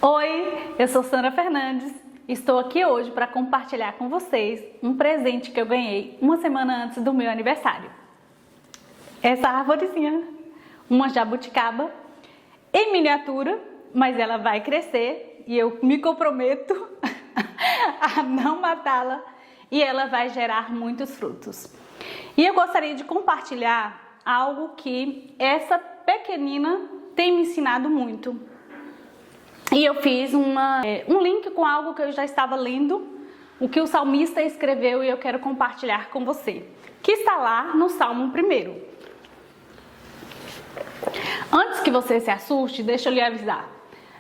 Oi, eu sou Sandra Fernandes. Estou aqui hoje para compartilhar com vocês um presente que eu ganhei uma semana antes do meu aniversário. Essa arvorezinha, uma jabuticaba em miniatura, mas ela vai crescer e eu me comprometo a não matá-la e ela vai gerar muitos frutos. E eu gostaria de compartilhar algo que essa pequenina tem me ensinado muito. E eu fiz um link com algo que eu já estava lendo, o que o salmista escreveu, e eu quero compartilhar com você, que está lá no Salmo 1. Antes que você se assuste, deixa eu lhe avisar.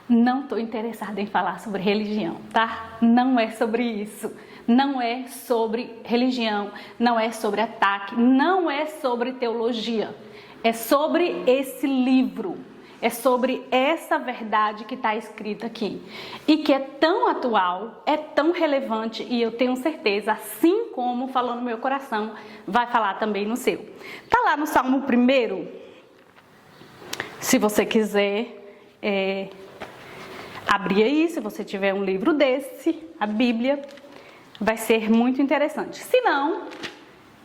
Não estou interessada em falar sobre religião, tá? Não é sobre isso. Não é sobre religião, não é sobre ataque, não é sobre teologia. É sobre esse livro. É sobre essa verdade que está escrita aqui. E que é tão atual, é tão relevante, e eu tenho certeza, assim como falou no meu coração, vai falar também no seu. Está lá no Salmo 1. Se você quiser abrir aí, se você tiver um livro desse, a Bíblia, vai ser muito interessante. Se não,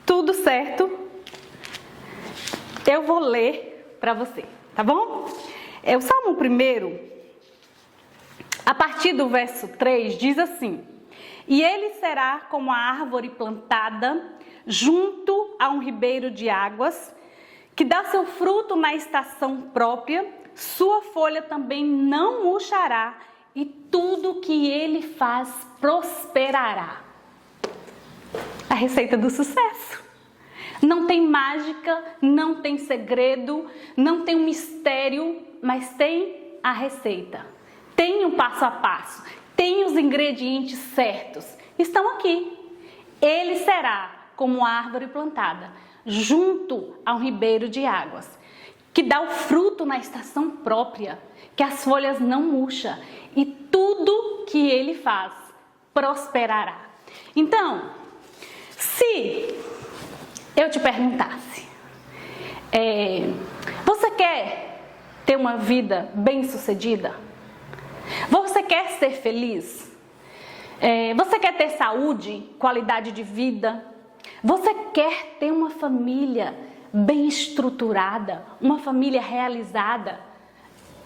tudo certo, eu vou ler para você, tá bom? O Salmo 1, a partir do verso 3, diz assim: E ele será como a árvore plantada junto a um ribeiro de águas, que dá seu fruto na estação própria, sua folha também não murchará, e tudo que ele faz prosperará. A receita do sucesso. Não tem mágica, não tem segredo, não tem um mistério, mas tem a receita. Tem um passo a passo, tem os ingredientes certos. Estão aqui. Ele será como árvore plantada, junto a um ribeiro de águas, que dá o fruto na estação própria, que as folhas não murcham, e tudo que ele faz prosperará. Então, se eu te perguntasse, você quer ter uma vida bem-sucedida? Você quer ser feliz? Você quer ter saúde, qualidade de vida? Você quer ter uma família bem estruturada, uma família realizada?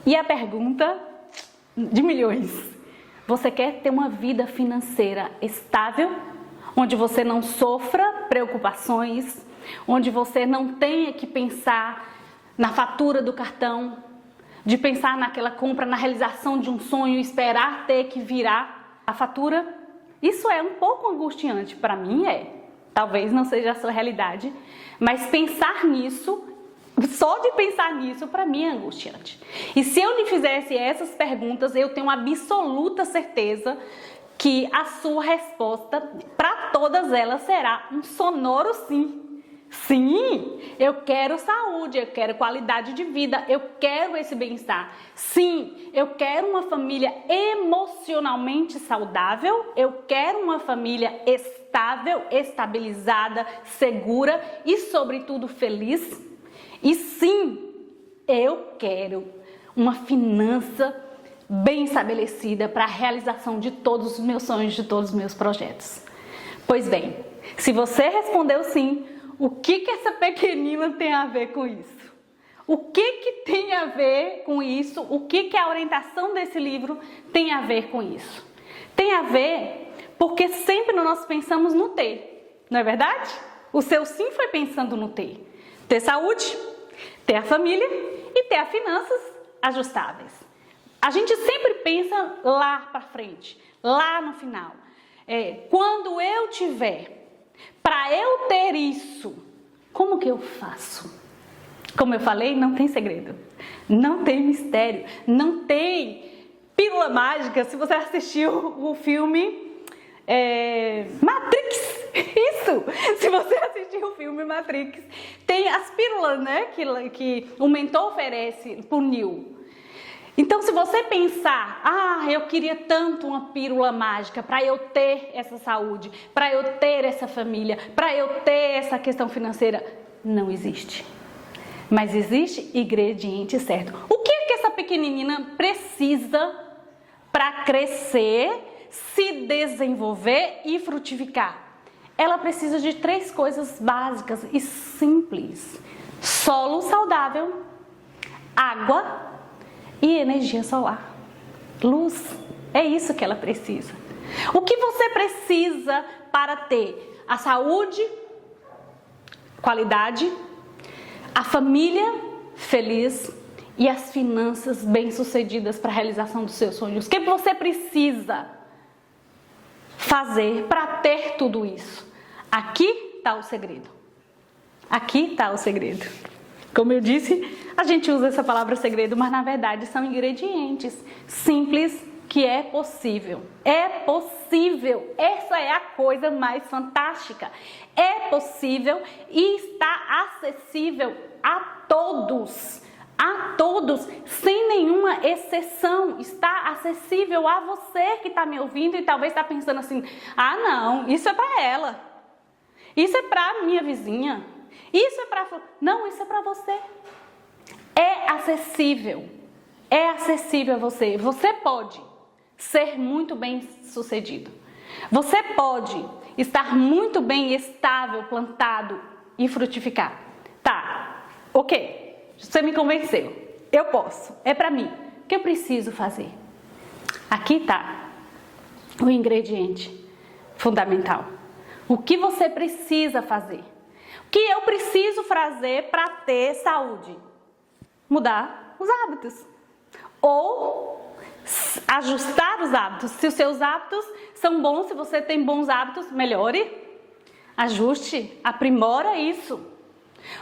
E a pergunta de milhões: você quer ter uma vida financeira estável, onde você não sofra preocupações, onde você não tenha que pensar na fatura do cartão, de pensar naquela compra, na realização de um sonho, esperar ter que virar a fatura? Isso é um pouco angustiante, para mim talvez não seja a sua realidade, mas pensar nisso, só de pensar nisso, para mim é angustiante. E se eu lhe fizesse essas perguntas, eu tenho absoluta certeza que a sua resposta para todas elas será um sonoro sim. Sim, eu quero saúde, eu quero qualidade de vida, eu quero esse bem-estar. Sim, eu quero uma família emocionalmente saudável, eu quero uma família estável, estabilizada, segura e, sobretudo, feliz. E sim, eu quero uma finança bem estabelecida para a realização de todos os meus sonhos, de todos os meus projetos. Pois bem, se você respondeu sim, o que essa pequenina tem a ver com isso? O que tem a ver com isso? O que a orientação desse livro tem a ver com isso? Tem a ver porque sempre nós pensamos no ter, não é verdade? O seu sim foi pensando no ter. Ter saúde, ter a família e ter as finanças ajustáveis. A gente sempre pensa lá para frente, lá no final. Quando eu tiver, para eu ter isso, como que eu faço? Como eu falei, não tem segredo, não tem mistério, não tem pílula mágica. Se você assistiu o filme Matrix, isso! Se você assistiu o filme Matrix, tem as pílulas, né, que o mentor oferece para o Neo. Então, se você pensar, eu queria tanto uma pílula mágica para eu ter essa saúde, para eu ter essa família, para eu ter essa questão financeira, não existe. Mas existe ingrediente certo. O que essa pequenina precisa para crescer, se desenvolver e frutificar? Ela precisa de 3 coisas básicas e simples: solo saudável, água e energia solar, luz. É isso que ela precisa. O que você precisa para ter a saúde, qualidade, a família feliz e as finanças bem-sucedidas para a realização dos seus sonhos? O que você precisa fazer para ter tudo isso? Aqui está o segredo. Aqui está o segredo. Como eu disse, a gente usa essa palavra segredo, mas na verdade são ingredientes simples que é possível. É possível. Essa é a coisa mais fantástica. É possível e está acessível a todos. A todos, sem nenhuma exceção. Está acessível a você que está me ouvindo e talvez está pensando assim: ah, não, isso é para ela. Isso é para minha vizinha. Isso é para... Não, isso é para você. É acessível. É acessível a você. Você pode ser muito bem sucedido. Você pode estar muito bem estável, plantado e frutificar. Tá, ok. Você me convenceu. Eu posso. É para mim. O que eu preciso fazer? Aqui está o ingrediente fundamental. O que você precisa fazer? O que eu preciso fazer para ter saúde? Mudar os hábitos. Ou ajustar os hábitos. Se os seus hábitos são bons, se você tem bons hábitos, melhore, ajuste, aprimora isso.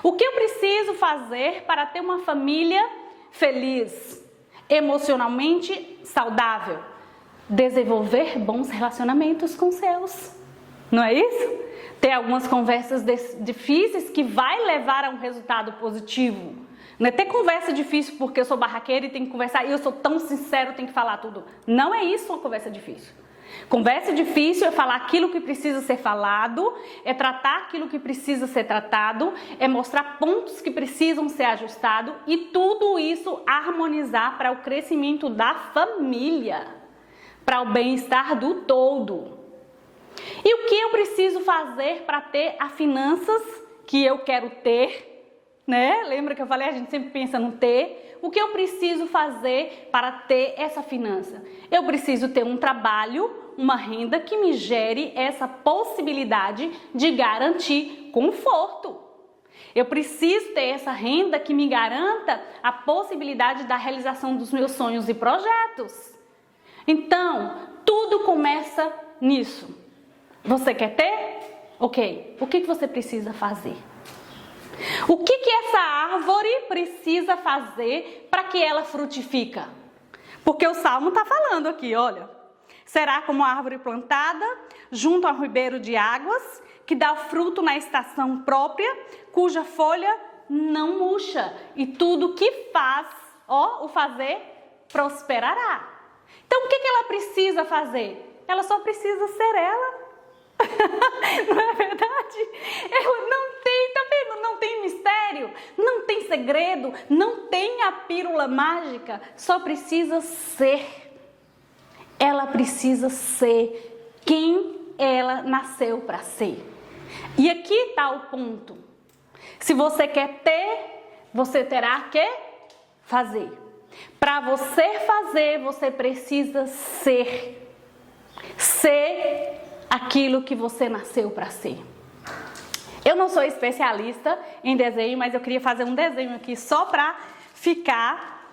O que eu preciso fazer para ter uma família feliz, emocionalmente saudável? Desenvolver bons relacionamentos com seus. Não é isso? Ter algumas conversas difíceis que vai levar a um resultado positivo. Não é ter conversa difícil porque eu sou barraqueira e tenho que conversar e eu sou tão sincero, tenho que falar tudo. Não é isso uma conversa difícil. Conversa difícil é falar aquilo que precisa ser falado, é tratar aquilo que precisa ser tratado, é mostrar pontos que precisam ser ajustados e tudo isso harmonizar para o crescimento da família, para o bem-estar do todo. E o que eu preciso fazer para ter as finanças que eu quero ter, né? Lembra que eu falei, a gente sempre pensa no ter. O que eu preciso fazer para ter essa finança? Eu preciso ter um trabalho, uma renda que me gere essa possibilidade de garantir conforto. Eu preciso ter essa renda que me garanta a possibilidade da realização dos meus sonhos e projetos. Então, tudo começa nisso. Você quer ter? Ok. O que você precisa fazer? O que essa árvore precisa fazer para que ela frutifica? Porque o Salmo está falando aqui, olha. Será como a árvore plantada junto a um ribeiro de águas, que dá fruto na estação própria, cuja folha não murcha, e tudo que faz, o fazer, prosperará. Então, o que ela precisa fazer? Ela só precisa ser ela. Não é verdade? Ela não tem, tá vendo? Não tem mistério, não tem segredo, não tem a pílula mágica, só precisa ser. Ela precisa ser quem ela nasceu para ser. E aqui está o ponto. Se você quer ter, você terá que fazer. Para você fazer, você precisa ser. Ser aquilo que você nasceu para ser. Eu não sou especialista em desenho, mas eu queria fazer um desenho aqui só para ficar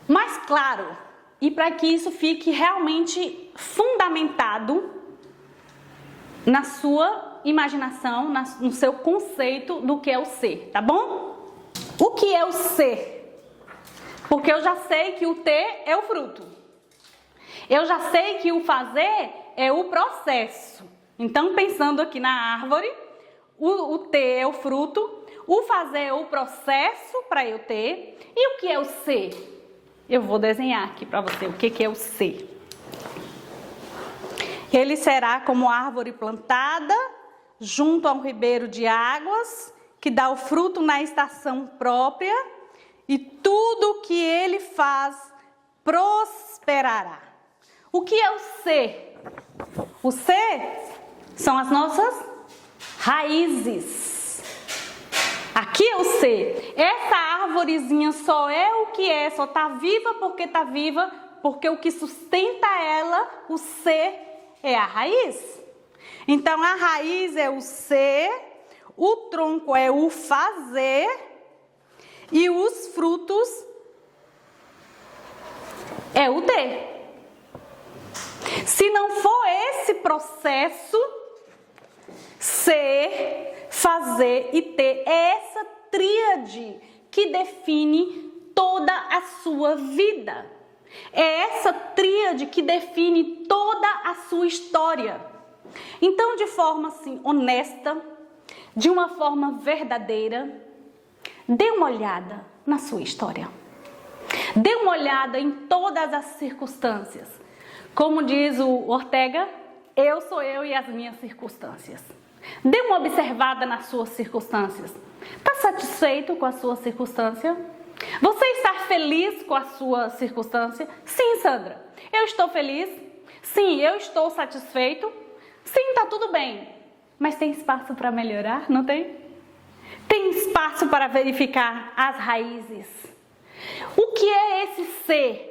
mais claro e para que isso fique realmente fundamentado na sua imaginação, no seu conceito do que é o ser, tá bom? O que é o ser? Porque eu já sei que o ter é o fruto. Eu já sei que o fazer é o processo. Então, pensando aqui na árvore, o ter é o fruto, o fazer é o processo para eu ter. E o que é o ser? Eu vou desenhar aqui para você o que é o ser. Ele será como árvore plantada junto a um ribeiro de águas, que dá o fruto na estação própria, e tudo que ele faz prosperará. O que é o ser? O ser são as nossas raízes. Aqui é o ser. Essa árvorezinha só é o que é, só está viva, porque o que sustenta ela, o ser, é a raiz. Então a raiz é o ser, o tronco é o fazer e os frutos é o ter. Se não for esse processo, ser, fazer e ter, é essa tríade que define toda a sua vida. É essa tríade que define toda a sua história. Então, de forma assim, honesta, de uma forma verdadeira, dê uma olhada na sua história. Dê uma olhada em todas as circunstâncias. Como diz o Ortega, eu sou eu e as minhas circunstâncias. Dê uma observada nas suas circunstâncias. Está satisfeito com a sua circunstância? Você está feliz com a sua circunstância? Sim, Sandra. Eu estou feliz? Sim, eu estou satisfeito? Sim, está tudo bem. Mas tem espaço para melhorar, não tem? Tem espaço para verificar as raízes. O que é esse ser?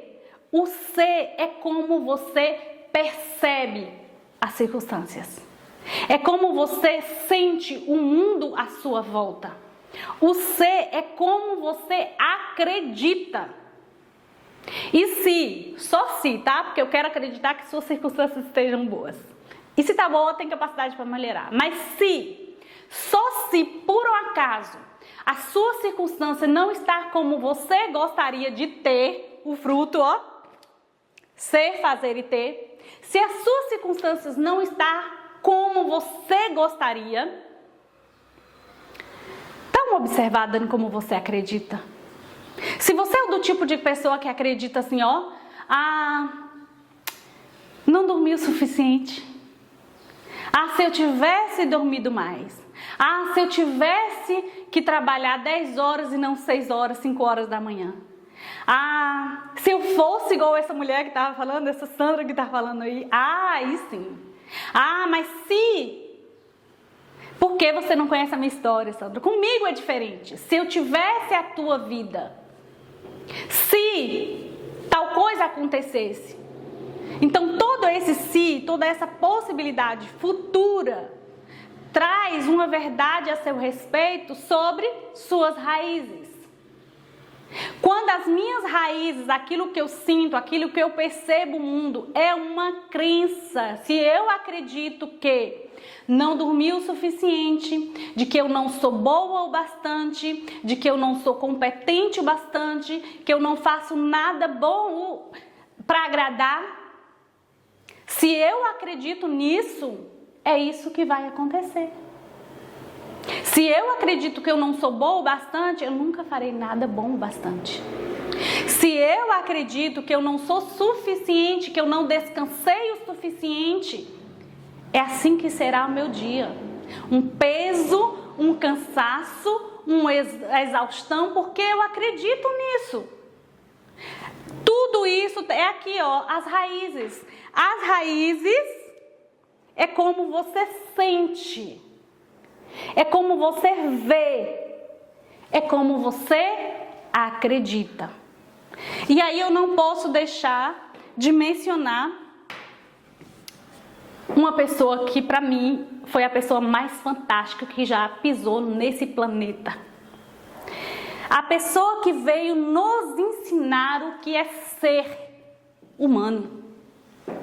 O ser é como você percebe as circunstâncias. É como você sente o mundo à sua volta. O ser é como você acredita. E se, só se, tá? Porque eu quero acreditar que suas circunstâncias estejam boas. E se tá boa, tem capacidade para melhorar. Mas se, só se por um acaso, a sua circunstância não está como você gostaria de ter, o fruto, ó, ser, fazer e ter. Se as suas circunstâncias não estão como você gostaria, dá uma observada em como você acredita. Se você é do tipo de pessoa que acredita assim, ó, não dormi o suficiente. Se eu tivesse dormido mais. Se eu tivesse que trabalhar 10 horas e não 6 horas, 5 horas da manhã. Se eu fosse igual essa mulher que estava falando, essa Sandra que está falando aí. Aí sim. Mas se... Por que você não conhece a minha história, Sandra? Comigo é diferente. Se eu tivesse a tua vida, se tal coisa acontecesse. Então, todo esse se, toda essa possibilidade futura, traz uma verdade a seu respeito sobre suas raízes. Quando as minhas raízes, aquilo que eu sinto, aquilo que eu percebo o mundo, é uma crença. Se eu acredito que não dormi o suficiente, de que eu não sou boa o bastante, de que eu não sou competente o bastante, que eu não faço nada bom para agradar, se eu acredito nisso, é isso que vai acontecer. Se eu acredito que eu não sou boa o bastante, eu nunca farei nada bom o bastante. Se eu acredito que eu não sou suficiente, que eu não descansei o suficiente, é assim que será o meu dia. Um peso, um cansaço, uma exaustão, porque eu acredito nisso. Tudo isso é aqui, ó, as raízes. As raízes é como você sente, é como você vê, é como você acredita. E aí eu não posso deixar de mencionar uma pessoa que para mim foi a pessoa mais fantástica que já pisou nesse planeta. A pessoa que veio nos ensinar o que é ser humano.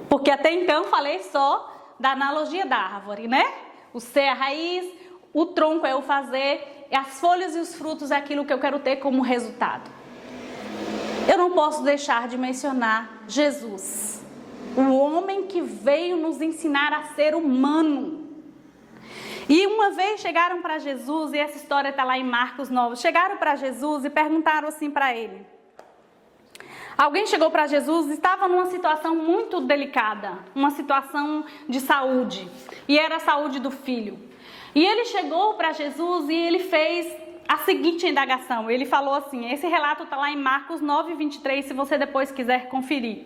Porque até então falei só da analogia da árvore, né? O ser é a raiz, o tronco é o fazer, e as folhas e os frutos é aquilo que eu quero ter como resultado. Eu não posso deixar de mencionar Jesus, o homem que veio nos ensinar a ser humano. E uma vez chegaram para Jesus, e essa história está lá em Marcos 9, chegaram para Jesus e perguntaram assim para ele. Alguém chegou para Jesus e estava numa situação muito delicada, uma situação de saúde, e era a saúde do filho. E ele chegou para Jesus e ele fez a seguinte indagação. Ele falou assim, esse relato está lá em Marcos 9:23, se você depois quiser conferir.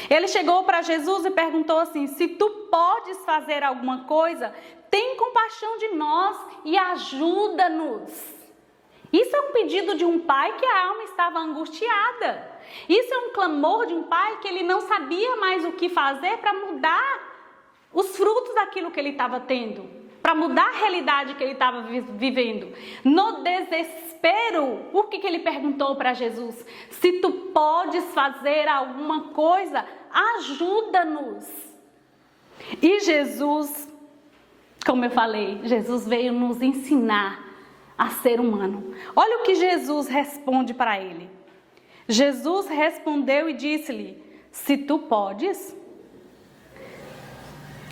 Ele chegou para Jesus e perguntou assim, se tu podes fazer alguma coisa, tem compaixão de nós e ajuda-nos. Isso é um pedido de um pai que a alma estava angustiada. Isso é um clamor de um pai que ele não sabia mais o que fazer para mudar os frutos daquilo que ele estava tendo, para mudar a realidade que ele estava vivendo. No desespero, por que ele perguntou para Jesus? Se tu podes fazer alguma coisa, ajuda-nos. E Jesus, como eu falei, Jesus veio nos ensinar a ser humano. Olha o que Jesus responde para ele. Jesus respondeu e disse-lhe, se tu podes,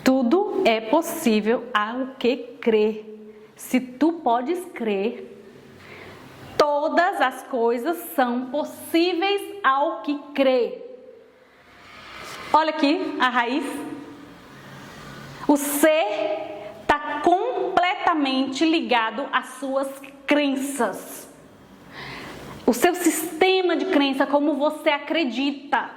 tudo é possível ao que crê. Se tu podes crer, todas as coisas são possíveis ao que crê. Olha aqui a raiz. O ser está completamente ligado às suas crenças. O seu sistema de crença, como você acredita.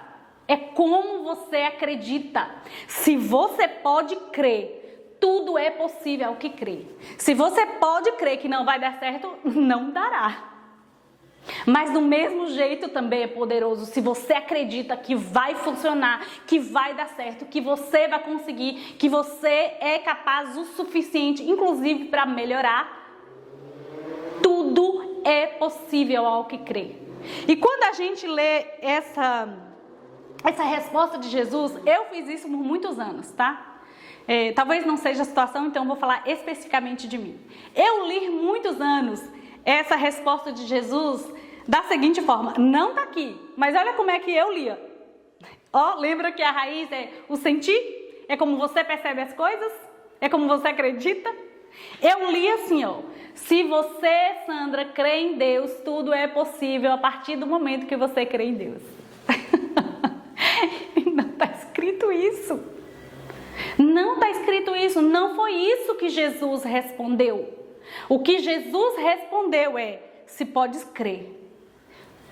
É como você acredita. Se você pode crer, tudo é possível ao que crê. Se você pode crer que não vai dar certo, não dará. Mas do mesmo jeito também é poderoso. Se você acredita que vai funcionar, que vai dar certo, que você vai conseguir, que você é capaz o suficiente, inclusive para melhorar, tudo é possível ao que crê. E quando a gente lê essa resposta de Jesus, eu fiz isso por muitos anos, tá? Talvez não seja a situação, então eu vou falar especificamente de mim. Eu li muitos anos essa resposta de Jesus da seguinte forma, não tá aqui, mas olha como é que eu lia. Ó, lembra que a raiz é o sentir? É como você percebe as coisas? É como você acredita? Eu li assim, ó, se você, Sandra, crê em Deus, tudo é possível a partir do momento que você crê em Deus. Não está escrito isso. Não está escrito isso. Não foi isso que Jesus respondeu. O que Jesus respondeu é, se podes crer,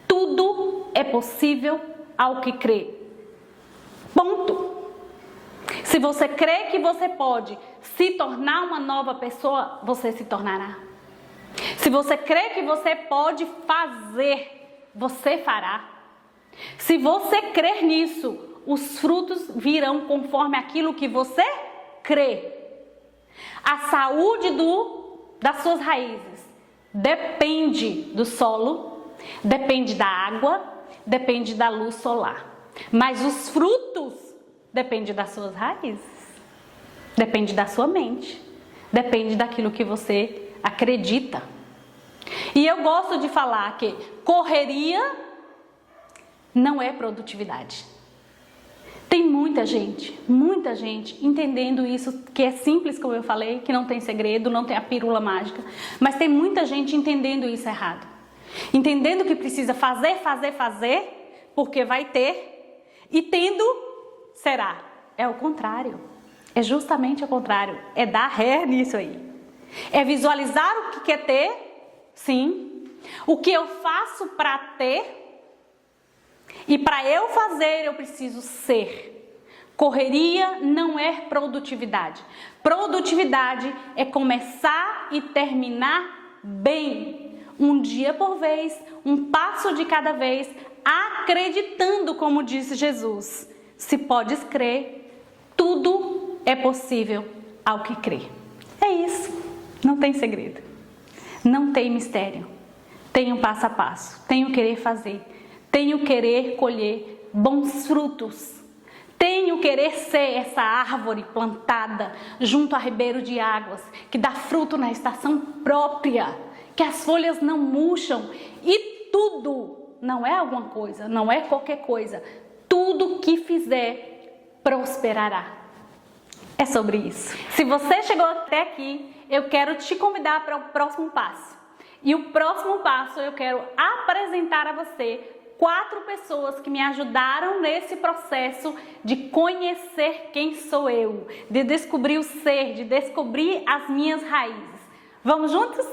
tudo é possível ao que crê. Ponto. Se você crê que você pode se tornar uma nova pessoa, você se tornará. Se você crê que você pode fazer, você fará. Se você crer nisso, os frutos virão conforme aquilo que você crê. A saúde das suas raízes depende do solo, depende da água, depende da luz solar. Mas os frutos dependem das suas raízes, depende da sua mente, depende daquilo que você acredita. E eu gosto de falar que correria não é produtividade. Tem muita gente entendendo isso, que é simples, como eu falei, que não tem segredo, não tem a pílula mágica, mas tem muita gente entendendo isso errado. Entendendo que precisa fazer, porque vai ter, e tendo, será. É o contrário. É justamente o contrário. É dar ré nisso aí. É visualizar o que quer ter, sim. O que eu faço para ter. E para eu fazer, eu preciso ser. Correria não é produtividade. Produtividade é começar e terminar bem. Um dia por vez, um passo de cada vez, acreditando, como disse Jesus. Se podes crer, tudo é possível ao que crê. É isso. Não tem segredo. Não tem mistério. Tem um passo a passo. Tem o querer fazer. Tem o querer colher bons frutos. Tem o querer ser essa árvore plantada junto a ribeiro de águas, que dá fruto na estação própria, que as folhas não murcham e tudo, não é alguma coisa, não é qualquer coisa, tudo que fizer prosperará. É sobre isso. Se você chegou até aqui, eu quero te convidar para o próximo passo. E o próximo passo eu quero apresentar a você 4 pessoas que me ajudaram nesse processo de conhecer quem sou eu, de descobrir o ser, de descobrir as minhas raízes. Vamos juntos?